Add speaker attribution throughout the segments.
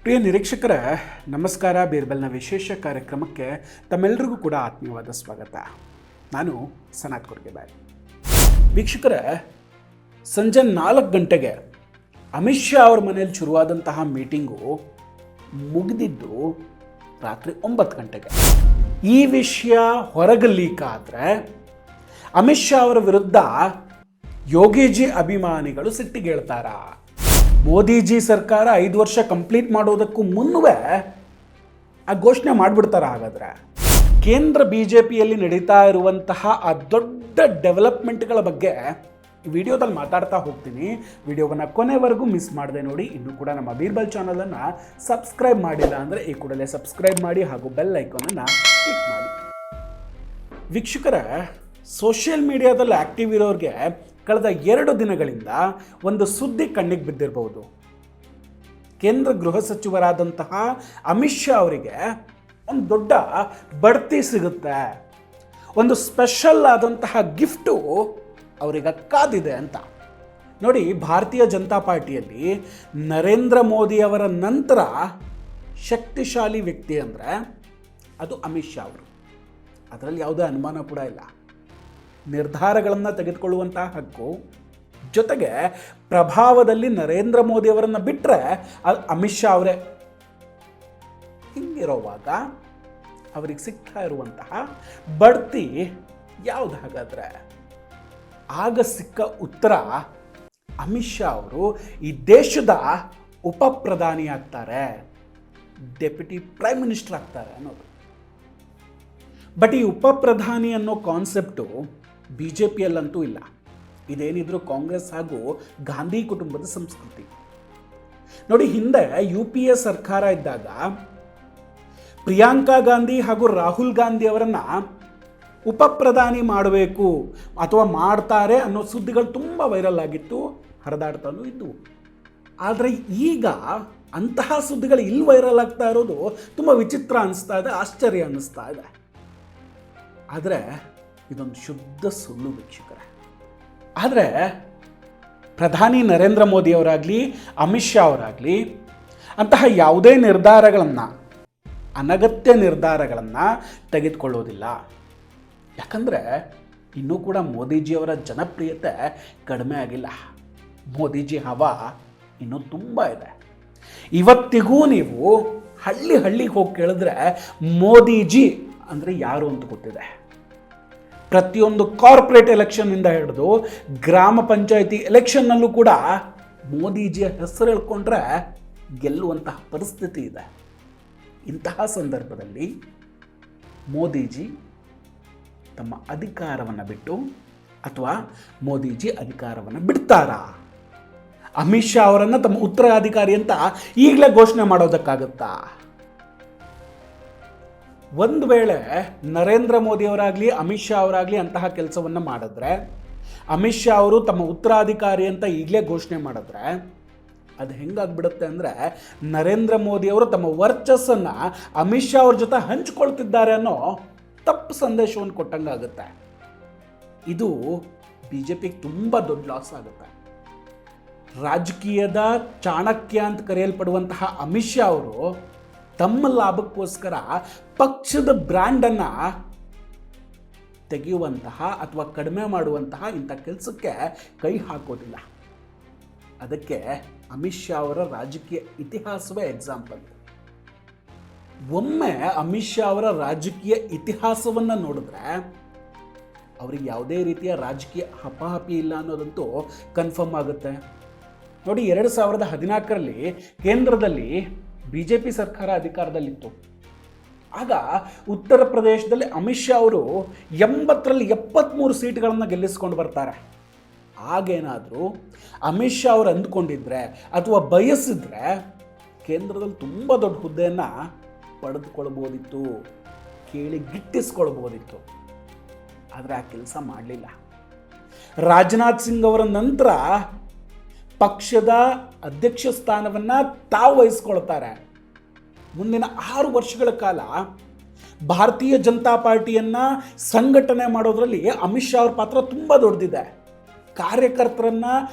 Speaker 1: ಪ್ರಿಯ ನಿರೀಕ್ಷಕರೇ, ನಮಸ್ಕಾರ. ಬೀರ್ಬಲ್ನ ವಿಶೇಷ ಕಾರ್ಯಕ್ರಮಕ್ಕೆ ತಮ್ಮೆಲ್ಲರಿಗೂ ಕೂಡ ಆತ್ಮೀಯವಾದ ಸ್ವಾಗತ. ನಾನು ಸನಾತ್ ಕೊರ್ಗೆಬಾಯ್. ವೀಕ್ಷಕರೇ, ಸಂಜೆ 4 ಗಂಟೆಗೆ ಅಮಿತ್ ಶಾ ಅವ್ರ ಮನೆಯಲ್ಲಿ ಶುರುವಾದಂತಹ ಮೀಟಿಂಗು ಮುಗಿದಿದ್ದು ರಾತ್ರಿ 9 ಗಂಟೆಗೆ. ಈ ವಿಷಯ ಹೊರಗೆ ಲೀಕ್ ಆದರೆ ಅಮಿತ್ ಶಾ ಅವರ ವಿರುದ್ಧ ಯೋಗಿಜಿ ಅಭಿಮಾನಿಗಳು ಸಿಟ್ಟಿಗೇಳ್ತಾರ. ಮೋದಿಜಿ ಸರ್ಕಾರ 5 ವರ್ಷ ಕಂಪ್ಲೀಟ್ ಮಾಡೋದಕ್ಕೂ ಮುನ್ನವೇ ಆ ಘೋಷಣೆ ಮಾಡಿಬಿಡ್ತಾರ. ಹಾಗಾದರೆ ಕೇಂದ್ರ BJPಯಲ್ಲಿ ನಡೀತಾ ಇರುವಂತಹ ಆ ದೊಡ್ಡ ಡೆವಲಪ್ಮೆಂಟ್ಗಳ ಬಗ್ಗೆ ಈ ವಿಡಿಯೋದಲ್ಲಿ ಮಾತಾಡ್ತಾ ಹೋಗ್ತೀನಿ. ವಿಡಿಯೋವನ್ನು ಕೊನೆವರೆಗೂ ಮಿಸ್ ಮಾಡದೆ ನೋಡಿ. ಇನ್ನೂ ಕೂಡ ನಮ್ಮ ಬೀರ್ಬಲ್ ಚಾನಲನ್ನು ಸಬ್ಸ್ಕ್ರೈಬ್ ಮಾಡಿಲ್ಲ ಅಂದರೆ ಈ ಕೂಡಲೇ ಸಬ್ಸ್ಕ್ರೈಬ್ ಮಾಡಿ ಹಾಗೂ ಬೆಲ್ ಐಕಾನನ್ನು ಕ್ಲಿಕ್ ಮಾಡಿ. ವೀಕ್ಷಕರೇ, ಸೋಷಿಯಲ್ ಮೀಡಿಯಾದಲ್ಲಿ ಆ್ಯಕ್ಟಿವ್ ಇರೋರಿಗೆ ಕಳೆದ 2 ದಿನಗಳಿಂದ ಒಂದು ಸುದ್ದಿ ಕಣ್ಣಿಗೆ ಬಿದ್ದಿರಬಹುದು. ಕೇಂದ್ರ ಗೃಹ ಸಚಿವರಾದಂತಹ ಅಮಿತ್ ಶಾ ಅವರಿಗೆ ಒಂದು ದೊಡ್ಡ ಬಡ್ತಿ ಸಿಗುತ್ತೆ, ಒಂದು ಸ್ಪೆಷಲ್ ಆದಂತಹ ಗಿಫ್ಟು ಅವರಿಗೆ ಕಾದಿದೆ ಅಂತ. ನೋಡಿ, ಭಾರತೀಯ ಜನತಾ ಪಾರ್ಟಿಯಲ್ಲಿ ನರೇಂದ್ರ ಮೋದಿ ಅವರ ನಂತರ ಶಕ್ತಿಶಾಲಿ ವ್ಯಕ್ತಿ ಅಂದರೆ ಅದು ಅಮಿತ್ ಶಾ ಅವರು. ಅದರಲ್ಲಿ ಯಾವುದೇ ಅನುಮಾನ ಕೂಡ ಇಲ್ಲ. ನಿರ್ಧಾರಗಳನ್ನು ತೆಗೆದುಕೊಳ್ಳುವಂತಹ ಹಕ್ಕು, ಜೊತೆಗೆ ಪ್ರಭಾವದಲ್ಲಿ ನರೇಂದ್ರ ಮೋದಿ ಅವರನ್ನು ಬಿಟ್ಟರೆ ಅದು ಅಮಿತ್ ಶಾ ಅವರೇ. ಹಿಂಗಿರುವಾಗ ಅವರಿಗೆ ಸಿಗ್ತಾ ಇರುವಂತಹ ಬಡ್ತಿ ಯಾವುದು ಹಾಗಾದರೆ? ಆಗ ಸಿಕ್ಕ ಉತ್ತರ, ಅಮಿತ್ ಶಾ ಅವರು ಈ ದೇಶದ ಉಪ ಪ್ರಧಾನಿ ಆಗ್ತಾರೆ, ಡೆಪ್ಯೂಟಿ ಪ್ರೈಮ್ ಮಿನಿಸ್ಟರ್ ಆಗ್ತಾರೆ ಅನ್ನೋದು. ಬಟ್ ಈ ಉಪ ಪ್ರಧಾನಿ ಅನ್ನೋ ಕಾನ್ಸೆಪ್ಟು BJPಯಲ್ಲಂತೂ ಇಲ್ಲ. ಇದೇನಿದ್ರು ಕಾಂಗ್ರೆಸ್ ಹಾಗೂ ಗಾಂಧಿ ಕುಟುಂಬದ ಸಂಸ್ಕೃತಿ. ನೋಡಿ, ಹಿಂದೆ UPA ಸರ್ಕಾರ ಇದ್ದಾಗ ಪ್ರಿಯಾಂಕಾ ಗಾಂಧಿ ಹಾಗೂ ರಾಹುಲ್ ಗಾಂಧಿ ಅವರನ್ನ ಉಪ ಪ್ರಧಾನಿ ಮಾಡಬೇಕು ಅಥವಾ ಮಾಡ್ತಾರೆ ಅನ್ನೋ ಸುದ್ದಿಗಳು ತುಂಬ ವೈರಲ್ ಆಗಿತ್ತು, ಹರಿದಾಡ್ತಾನೂ ಇದ್ದವು. ಆದರೆ ಈಗ ಅಂತಹ ಸುದ್ದಿಗಳು ಇಲ್ಲಿ ವೈರಲ್ ಆಗ್ತಾ ಇರೋದು ತುಂಬ ವಿಚಿತ್ರ ಅನ್ನಿಸ್ತಾ ಇದೆ, ಆಶ್ಚರ್ಯ ಅನ್ನಿಸ್ತಾ ಇದೆ. ಆದರೆ ಇದೊಂದು ಶುದ್ಧ ಸುಳ್ಳು ವೀಕ್ಷಕರೇ. ಆದರೆ ಪ್ರಧಾನಿ ನರೇಂದ್ರ ಮೋದಿ ಅವರಾಗಲಿ ಅಮಿತ್ ಶಾ ಅವರಾಗಲಿ ಅಂತಹ ಯಾವುದೇ ನಿರ್ಧಾರಗಳನ್ನು, ಅನಗತ್ಯ ನಿರ್ಧಾರಗಳನ್ನು ತೆಗೆದುಕೊಳ್ಳೋದಿಲ್ಲ. ಯಾಕಂದರೆ ಇನ್ನೂ ಕೂಡ ಮೋದಿಜಿಯವರ ಜನಪ್ರಿಯತೆ ಕಡಿಮೆ ಆಗಿಲ್ಲ. ಮೋದಿಜಿ ಹವಾ ಇನ್ನೂ ತುಂಬ ಇದೆ. ಇವತ್ತಿಗೂ ನೀವು ಹಳ್ಳಿಗೆ ಹೋಗಿ ಕೇಳಿದ್ರೆ ಮೋದಿಜಿ ಅಂದರೆ ಯಾರು ಅಂತ ಗೊತ್ತಿದೆ. ಪ್ರತಿಯೊಂದು ಕಾರ್ಪೊರೇಟ್ ಎಲೆಕ್ಷನ್ನಿಂದ ಹಿಡಿದು ಗ್ರಾಮ ಪಂಚಾಯಿತಿ ಎಲೆಕ್ಷನ್ನಲ್ಲೂ ಕೂಡ ಮೋದಿಜಿಯ ಹೆಸರು ಹೇಳ್ಕೊಂಡ್ರೆ ಗೆಲ್ಲುವಂತಹ ಪರಿಸ್ಥಿತಿ ಇದೆ. ಇಂತಹ ಸಂದರ್ಭದಲ್ಲಿ ಮೋದಿಜಿ ತಮ್ಮ ಅಧಿಕಾರವನ್ನು ಬಿಟ್ಟು ಅಥವಾ ಮೋದಿಜಿ ಅಧಿಕಾರವನ್ನು ಬಿಡ್ತಾರಾ? ಅಮಿತ್ ಶಾ ಅವರನ್ನು ತಮ್ಮ ಉತ್ತರಾಧಿಕಾರಿ ಅಂತ ಈಗಲೇ ಘೋಷಣೆ ಮಾಡೋದಕ್ಕಾಗುತ್ತಾ? ಒಂದು ವೇಳೆ ನರೇಂದ್ರ ಮೋದಿ ಅವರಾಗಲಿ ಅಮಿತ್ ಶಾ ಅವರಾಗಲಿ ಅಂತಹ ಕೆಲಸವನ್ನು ಮಾಡಿದ್ರೆ, ಅಮಿತ್ ಶಾ ಅವರು ತಮ್ಮ ಉತ್ತರಾಧಿಕಾರಿ ಅಂತ ಈಗಲೇ ಘೋಷಣೆ ಮಾಡಿದ್ರೆ ಅದು ಹೆಂಗಾಗ್ಬಿಡುತ್ತೆ ಅಂದರೆ, ನರೇಂದ್ರ ಮೋದಿ ಅವರು ತಮ್ಮ ವರ್ಚಸ್ಸನ್ನು ಅಮಿತ್ ಶಾ ಅವ್ರ ಜೊತೆ ಹಂಚ್ಕೊಳ್ತಿದ್ದಾರೆ ಅನ್ನೋ ತಪ್ಪು ಸಂದೇಶವನ್ನು ಕೊಟ್ಟಂಗಾಗುತ್ತೆ. ಇದು BJPಗೆ ತುಂಬ ದೊಡ್ಡ ಲಾಸ್ ಆಗುತ್ತೆ. ರಾಜಕೀಯದ ಚಾಣಕ್ಯ ಅಂತ ಕರೆಯಲ್ಪಡುವಂತಹ ಅಮಿತ್ ಶಾ ಅವರು ತಮ್ಮ ಲಾಭಕ್ಕೋಸ್ಕರ ಪಕ್ಷದ ಬ್ರ್ಯಾಂಡನ್ನು ತೆಗೆಯುವಂತಹ ಅಥವಾ ಕಡಿಮೆ ಮಾಡುವಂತಹ ಇಂಥ ಕೆಲಸಕ್ಕೆ ಕೈ ಹಾಕೋದಿಲ್ಲ. ಅದಕ್ಕೆ ಅಮಿತ್ ಶಾ ಅವರ ರಾಜಕೀಯ ಇತಿಹಾಸವೇ ಎಕ್ಸಾಂಪಲ್. ಒಮ್ಮೆ ಅಮಿತ್ ಶಾ ಅವರ ರಾಜಕೀಯ ಇತಿಹಾಸವನ್ನು ನೋಡಿದ್ರೆ ಅವರಿಗೆ ಯಾವುದೇ ರೀತಿಯ ರಾಜಕೀಯ ಹಪಾಹಪಿ ಇಲ್ಲ ಅನ್ನೋದಂತೂ ಕನ್ಫರ್ಮ್ ಆಗುತ್ತೆ. ನೋಡಿ, 2014ರಲ್ಲಿ ಕೇಂದ್ರದಲ್ಲಿ BJP ಸರ್ಕಾರ ಅಧಿಕಾರದಲ್ಲಿತ್ತು. ಆಗ ಉತ್ತರ ಪ್ರದೇಶದಲ್ಲಿ ಅಮಿತ್ ಶಾ ಅವರು 80ರಲ್ಲಿ 73 ಸೀಟ್ಗಳನ್ನು ಗೆಲ್ಲಿಸ್ಕೊಂಡು ಬರ್ತಾರೆ. ಆಗೇನಾದರೂ ಅಮಿತ್ ಶಾ ಅವರು ಅಂದ್ಕೊಂಡಿದ್ರೆ ಅಥವಾ ಬಯಸಿದ್ರೆ ಕೇಂದ್ರದಲ್ಲಿ ತುಂಬ ದೊಡ್ಡ ಹುದ್ದೆಯನ್ನು ಪಡೆದುಕೊಳ್ಬೋದಿತ್ತು, ಕೇಳಿ ಗಿಟ್ಟಿಸ್ಕೊಳ್ಬೋದಿತ್ತು. ಆದರೆ ಆ ಕೆಲಸ ಮಾಡಲಿಲ್ಲ. ರಾಜನಾಥ್ ಸಿಂಗ್ ಅವರ ನಂತರ ಪಕ್ಷದ ಅಧ್ಯಕ್ಷ ಸ್ಥಾನವನ್ನು ತಾವು ವಹಿಸ್ಕೊಳ್ತಾರೆ. ಮುಂದಿನ 6 ವರ್ಷಗಳ ಕಾಲ ಭಾರತೀಯ ಜನತಾ ಪಾರ್ಟಿಯನ್ನು ಸಂಘಟನೆ ಮಾಡೋದ್ರಲ್ಲಿ ಅಮಿತ್ ಶಾ ಅವ್ರ ಪಾತ್ರ ತುಂಬ ದೊಡ್ಡದಿದೆ. ಕಾರ್ಯಕರ್ತರನ್ನ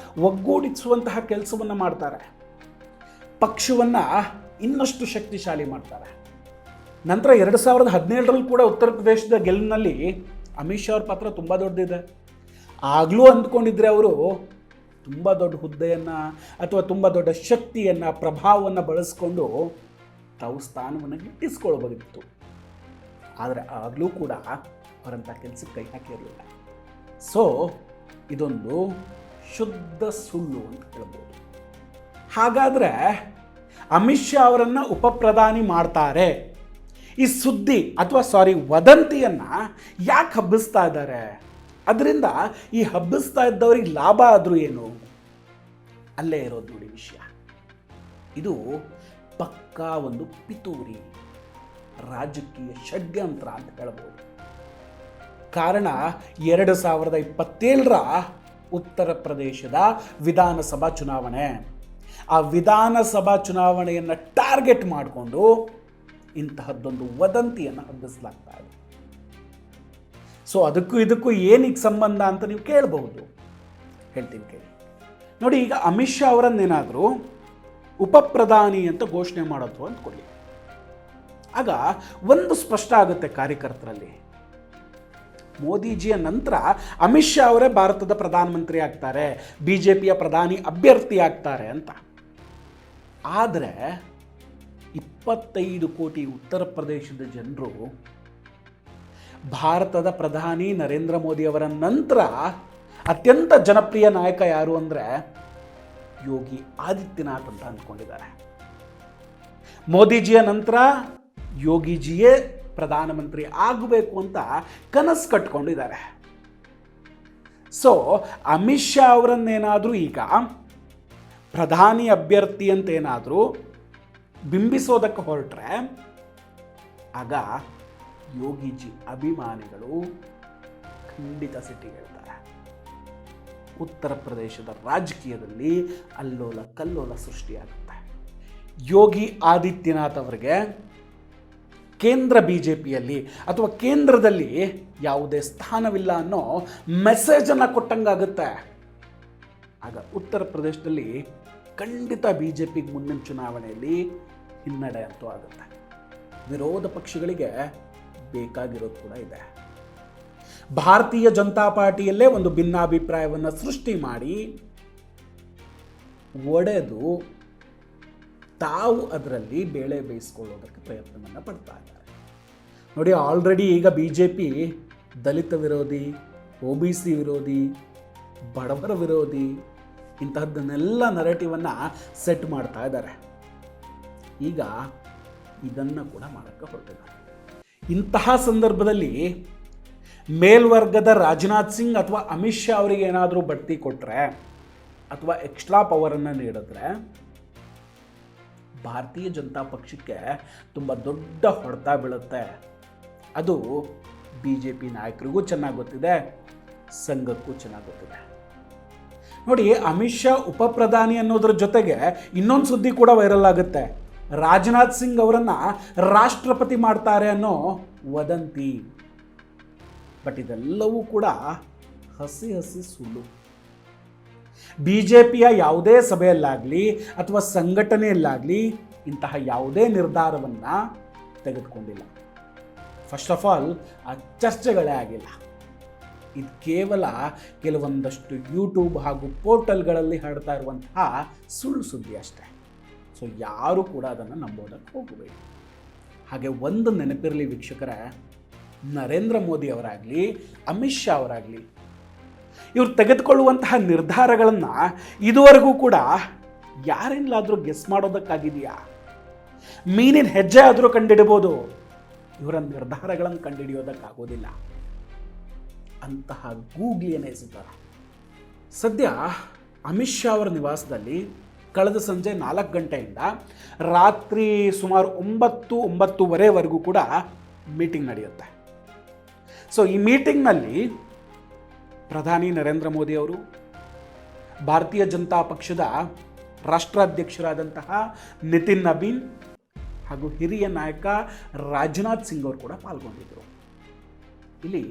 Speaker 1: ಒಗ್ಗೂಡಿಸುವಂತಹ ಕೆಲಸವನ್ನು ಮಾಡ್ತಾರೆ, ಪಕ್ಷವನ್ನು ಇನ್ನಷ್ಟು ಶಕ್ತಿಶಾಲಿ ಮಾಡ್ತಾರೆ. ನಂತರ 2017ರಲ್ಲಿ ಕೂಡ ಉತ್ತರ ಪ್ರದೇಶದ ಗೆಲುವಿನಲ್ಲಿ ಅಮಿತ್ ಶಾ ಅವ್ರ ಪಾತ್ರ ತುಂಬ ದೊಡ್ಡದಿದೆ. ಆಗಲೂ ಅಂದ್ಕೊಂಡಿದ್ರೆ ಅವರು ತುಂಬ ದೊಡ್ಡ ಹುದ್ದೆಯನ್ನು ಅಥವಾ ತುಂಬ ದೊಡ್ಡ ಶಕ್ತಿಯನ್ನು, ಪ್ರಭಾವವನ್ನು ಬಳಸ್ಕೊಂಡು ತಾವು ಸ್ಥಾನವನ್ನು ಗಿಟ್ಟಿಸ್ಕೊಳ್ಬೋದಿತ್ತು. ಆದರೆ ಆಗಲೂ ಕೂಡ ಅವರಂಥ ಕೆಲಸಕ್ಕೆ ಕೈ ಹಾಕಿರಲಿಲ್ಲ. ಸೊ ಇದೊಂದು ಶುದ್ಧ ಸುಳ್ಳು ಅಂತ ಹೇಳ್ಬೋದು. ಹಾಗಾದರೆ ಅಮಿತ್ ಶಾ ಅವರನ್ನು ಉಪಪ್ರಧಾನಿ ಮಾಡ್ತಾರೆ, ಈ ಸುದ್ದಿ ಅಥವಾ ವದಂತಿಯನ್ನು ಯಾಕೆ ಹಬ್ಬಿಸ್ತಾ ಇದ್ದಾರೆ? ಅದರಿಂದ ಈ ಹಬ್ಬಿಸ್ತಾ ಇದ್ದವ್ರಿಗೆ ಲಾಭ ಆದರೂ ಏನು? ಅಲ್ಲೇ ಇರೋದು ನೋಡಿ ವಿಷಯ. ಇದು ಪಕ್ಕಾ ಒಂದು ಪಿತೂರಿ, ರಾಜಕೀಯ ಷಡ್ಯಂತ್ರ ಅಂತ ಹೇಳ್ಬೋದು. ಕಾರಣ 2027ರ ಉತ್ತರ ಪ್ರದೇಶದ ವಿಧಾನಸಭಾ ಚುನಾವಣೆ. ಆ ವಿಧಾನಸಭಾ ಚುನಾವಣೆಯನ್ನು ಟಾರ್ಗೆಟ್ ಮಾಡಿಕೊಂಡು ಇಂತಹದ್ದೊಂದು ವದಂತಿಯನ್ನು ಹಬ್ಬಿಸಲಾಗ್ತಾ ಇದೆ. ಸೊ ಅದಕ್ಕೂ ಇದಕ್ಕೂ ಏನಕ್ಕೆ ಸಂಬಂಧ ಅಂತ ನೀವು ಕೇಳಬಹುದು. ಹೇಳ್ತೀನಿ ಕೇಳಿ. ನೋಡಿ, ಈಗ ಅಮಿತ್ ಶಾ ಅವರನ್ನೇನಾದರೂ ಉಪಪ್ರಧಾನಿ ಅಂತ ಘೋಷಣೆ ಮಾಡೋದು ಅಂದ್ಕೊಳ್ಳಿ. ಆಗ ಒಂದು ಸ್ಪಷ್ಟ ಆಗುತ್ತೆ ಕಾರ್ಯಕರ್ತರಲ್ಲಿ, ಮೋದಿಜಿಯ ನಂತರ ಅಮಿತ್ ಶಾ ಅವರೇ ಭಾರತದ ಪ್ರಧಾನಮಂತ್ರಿ ಆಗ್ತಾರೆ, BJPಯ ಪ್ರಧಾನಿ ಅಭ್ಯರ್ಥಿ ಆಗ್ತಾರೆ ಅಂತ. ಆದರೆ 25 ಕೋಟಿ ಉತ್ತರ ಪ್ರದೇಶದ ಜನರು ಭಾರತದ ಪ್ರಧಾನಿ ನರೇಂದ್ರ ಮೋದಿ ಅವರ ನಂತರ ಅತ್ಯಂತ ಜನಪ್ರಿಯ ನಾಯಕ ಯಾರು ಅಂದರೆ ಯೋಗಿ ಆದಿತ್ಯನಾಥ್ ಅಂತ ಅಂದ್ಕೊಂಡಿದ್ದಾರೆ. ಮೋದಿಜಿಯ ನಂತರ ಯೋಗಿಜಿಯೇ ಪ್ರಧಾನಮಂತ್ರಿ ಆಗಬೇಕು ಅಂತ ಕನಸು ಕಟ್ಕೊಂಡಿದ್ದಾರೆ. ಸೊ ಅಮಿತ್ ಶಾ ಅವರನ್ನೇನಾದರೂ ಈಗ ಪ್ರಧಾನಿ ಅಭ್ಯರ್ಥಿ ಅಂತ ಏನಾದರೂ ಬಿಂಬಿಸೋದಕ್ಕೆ ಹೊರಟ್ರೆ ಆಗ ಯೋಗಿಜಿ ಅಭಿಮಾನಿಗಳು ಖಂಡಿತ ಸಿಟ್ಟಿಗೆಳ್ತಾರೆ. ಉತ್ತರ ಪ್ರದೇಶದ ರಾಜಕೀಯದಲ್ಲಿ ಅಲ್ಲೋಲ ಕಲ್ಲೋಲ ಸೃಷ್ಟಿಯಾಗುತ್ತೆ. ಯೋಗಿ ಆದಿತ್ಯನಾಥ್ ಅವರಿಗೆ ಕೇಂದ್ರ BJPಯಲ್ಲಿ ಅಥವಾ ಕೇಂದ್ರದಲ್ಲಿ ಯಾವುದೇ ಸ್ಥಾನವಿಲ್ಲ ಅನ್ನೋ ಮೆಸೇಜನ್ನು ಕೊಟ್ಟಂಗಾಗುತ್ತೆ. ಆಗ ಉತ್ತರ ಪ್ರದೇಶದಲ್ಲಿ ಖಂಡಿತ BJPಗೆ ಮುಂದಿನ ಚುನಾವಣೆಯಲ್ಲಿ ಹಿನ್ನಡೆ ಅಂತೂ ಆಗುತ್ತೆ. ವಿರೋಧ ಪಕ್ಷಗಳಿಗೆ ಬೇಕಾಗಿರೋದು ಕೂಡ ಇದೆ. ಭಾರತೀಯ ಜನತಾ ಪಾರ್ಟಿಯಲ್ಲೇ ಒಂದು ಭಿನ್ನಾಭಿಪ್ರಾಯವನ್ನು ಸೃಷ್ಟಿ ಮಾಡಿ ಒಡೆದು ತಾವು ಅದರಲ್ಲಿ ಬೇಳೆ ಬೇಯಿಸ್ಕೊಳ್ಳೋದಕ್ಕೆ ಪ್ರಯತ್ನವನ್ನು ಪಡ್ತಾ ಇದ್ದಾರೆ. ನೋಡಿ, ಆಲ್ರೆಡಿ ಈಗ BJP ದಲಿತ ವಿರೋಧಿ, OBC ವಿರೋಧಿ, ಬಡವರ ವಿರೋಧಿ ಇಂತಹದ್ದನ್ನೆಲ್ಲ ನರೇಟಿವನ್ನು ಸೆಟ್ ಮಾಡ್ತಾ ಇದ್ದಾರೆ. ಈಗ ಇದನ್ನು ಕೂಡ ಮಾಡೋಕ್ಕೆ ಹೊರಟಿದ್ದಾರೆ. ಇಂತಹ ಸಂದರ್ಭದಲ್ಲಿ ಮೇಲ್ವರ್ಗದ ರಾಜನಾಥ್ ಸಿಂಗ್ ಅಥವಾ ಅಮಿತ್ ಶಾ ಅವರಿಗೆ ಏನಾದರೂ ಬಡ್ತಿ ಕೊಟ್ಟರೆ ಅಥವಾ ಎಕ್ಸ್ಟ್ರಾ ಪವರನ್ನು ನೀಡಿದ್ರೆ ಭಾರತೀಯ ಜನತಾ ಪಕ್ಷಕ್ಕೆ ತುಂಬ ದೊಡ್ಡ ಹೊಡೆತ ಬೀಳುತ್ತೆ. ಅದು BJP ನಾಯಕರಿಗೂ ಚೆನ್ನಾಗಿ ಗೊತ್ತಿದೆ, ಸಂಘಕ್ಕೂ ಚೆನ್ನಾಗಿ ಗೊತ್ತಿದೆ. ನೋಡಿ, ಅಮಿತ್ ಶಾ ಉಪಪ್ರಧಾನಿ ಅನ್ನೋದ್ರ ಜೊತೆಗೆ ಇನ್ನೊಂದು ಸುದ್ದಿ ಕೂಡ ವೈರಲ್ ಆಗುತ್ತೆ. ರಾಜನಾಥ್ ಸಿಂಗ್ ಅವರನ್ನು ರಾಷ್ಟ್ರಪತಿ ಮಾಡ್ತಾರೆ ಅನ್ನೋ ವದಂತಿ. ಬಟ್ ಇದೆಲ್ಲವೂ ಕೂಡ ಹಸಿ ಸುಳ್ಳು. BJPಯ ಯಾವುದೇ ಸಭೆಯಲ್ಲಾಗಲಿ ಅಥವಾ ಸಂಘಟನೆಯಲ್ಲಾಗಲಿ ಇಂತಹ ಯಾವುದೇ ನಿರ್ಧಾರವನ್ನು ತೆಗೆದುಕೊಂಡಿಲ್ಲ. ಫಸ್ಟ್ ಆಫ್ ಆಲ್ ಆ ಚರ್ಚೆಗಳೇ ಆಗಿಲ್ಲ. ಇದು ಕೇವಲ ಕೆಲವೊಂದಷ್ಟು ಯೂಟ್ಯೂಬ್ ಹಾಗೂ ಪೋರ್ಟಲ್ಗಳಲ್ಲಿ ಹರಡ್ತಾ ಇರುವಂತಹ ಸುಳ್ಳು ಸುದ್ದಿ ಅಷ್ಟೇ. ಸೊ ಯಾರು ಕೂಡ ಅದನ್ನು ನಂಬೋದಕ್ಕೆ ಹೋಗಬೇಡಿ. ಹಾಗೆ ಒಂದು ನೆನಪಿರಲಿ ವೀಕ್ಷಕರೇ, ನರೇಂದ್ರ ಮೋದಿ ಅವರಾಗಲಿ ಅಮಿತ್ ಶಾ ಅವರಾಗಲಿ ಇವರು ತೆಗೆದುಕೊಳ್ಳುವಂತಹ ನಿರ್ಧಾರಗಳನ್ನು ಇದುವರೆಗೂ ಕೂಡ ಯಾರಿಂದಲಾದರೂ ಗೆಸ್ ಮಾಡೋದಕ್ಕಾಗಿದೆಯಾ? ಮೀನಿನ ಹೆಜ್ಜೆ ಆದರೂ ಕಂಡುಹಿಡಬಹುದು, ಇವರ ನಿರ್ಧಾರಗಳನ್ನು ಕಂಡುಹಿಡಿಯೋದಕ್ಕಾಗೋದಿಲ್ಲ. ಅಂತಹ ಗೂಗ್ಲಿಯನ್ನೇ ಎಸೆತಾರೆ. ಸದ್ಯ ಅಮಿತ್ ಶಾ ಅವರ ನಿವಾಸದಲ್ಲಿ ಕಳೆದ ಸಂಜೆ 4 ಗಂಟೆಯಿಂದ ರಾತ್ರಿ ಸುಮಾರು 9-9:30ವರೆಗೂ ಕೂಡ ಮೀಟಿಂಗ್ ನಡೆಯುತ್ತೆ. ಸೊ ಈ ಮೀಟಿಂಗ್ನಲ್ಲಿ ಪ್ರಧಾನಿ ನರೇಂದ್ರ ಮೋದಿ ಅವರು, ಭಾರತೀಯ ಜನತಾ ಪಕ್ಷದ ರಾಷ್ಟ್ರಾಧ್ಯಕ್ಷರಾದಂತಹ ನಿತಿನ್ ನಬೀನ್ ಹಾಗೂ ಹಿರಿಯ ನಾಯಕ ರಾಜನಾಥ್ ಸಿಂಗ್ ಅವರು ಕೂಡ ಪಾಲ್ಗೊಂಡಿದ್ದರು. ಇಲ್ಲಿ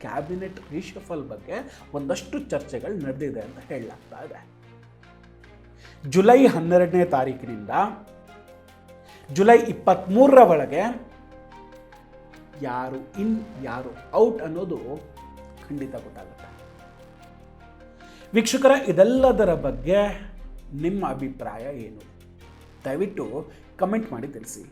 Speaker 1: ಕ್ಯಾಬಿನೆಟ್ ರಿಷಫಲ್ ಬಗ್ಗೆ ಒಂದಷ್ಟು ಚರ್ಚೆಗಳು ನಡೆದಿದೆ ಅಂತ ಹೇಳಲಾಗ್ತಾ ಇದೆ. ಜುಲೈ 12ನೇ ತಾರೀಕಿನಿಂದ ಜುಲೈ 23ರ ಒಳಗೆ ಯಾರು ಇನ್ ಯಾರು ಔಟ್ ಅನ್ನೋದು ಖಂಡಿತ ಗೊತ್ತಾಗುತ್ತೆ. ವೀಕ್ಷಕರ, ಇದೆಲ್ಲದರ ಬಗ್ಗೆ ನಿಮ್ಮ ಅಭಿಪ್ರಾಯ ಏನು? ದಯವಿಟ್ಟು ಕಮೆಂಟ್ ಮಾಡಿ ತಿಳಿಸಿ.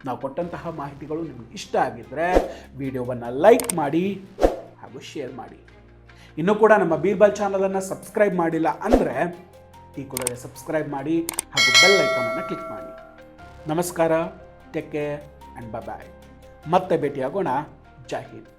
Speaker 1: ನಾವು ಕೊಟ್ಟಂತಹ ಮಾಹಿತಿಗಳು ನಿಮಗೆ ಇಷ್ಟ ಆಗಿದ್ದರೆ ವಿಡಿಯೋವನ್ನು ಲೈಕ್ ಮಾಡಿ ಹಾಗೂ ಶೇರ್ ಮಾಡಿ. ಇನ್ನೂ ಕೂಡ ನಮ್ಮ ಬೀರ್ಬಲ್ ಚಾನಲನ್ನು ಸಬ್ಸ್ಕ್ರೈಬ್ ಮಾಡಿಲ್ಲ ಅಂದರೆ ಈ ಕೂಡಲೇ ಸಬ್ಸ್ಕ್ರೈಬ್ ಮಾಡಿ ಹಾಗೂ ಬೆಲ್ ಐಕಾನನ್ನು ಕ್ಲಿಕ್ ಮಾಡಿ. ನಮಸ್ಕಾರ, ಟೇಕ್ ಕೇರ್ ಆ್ಯಂಡ್ ಬಾಯ್. ಮತ್ತೆ ಭೇಟಿಯಾಗೋಣ. ಜೈ ಹಿಂದ್.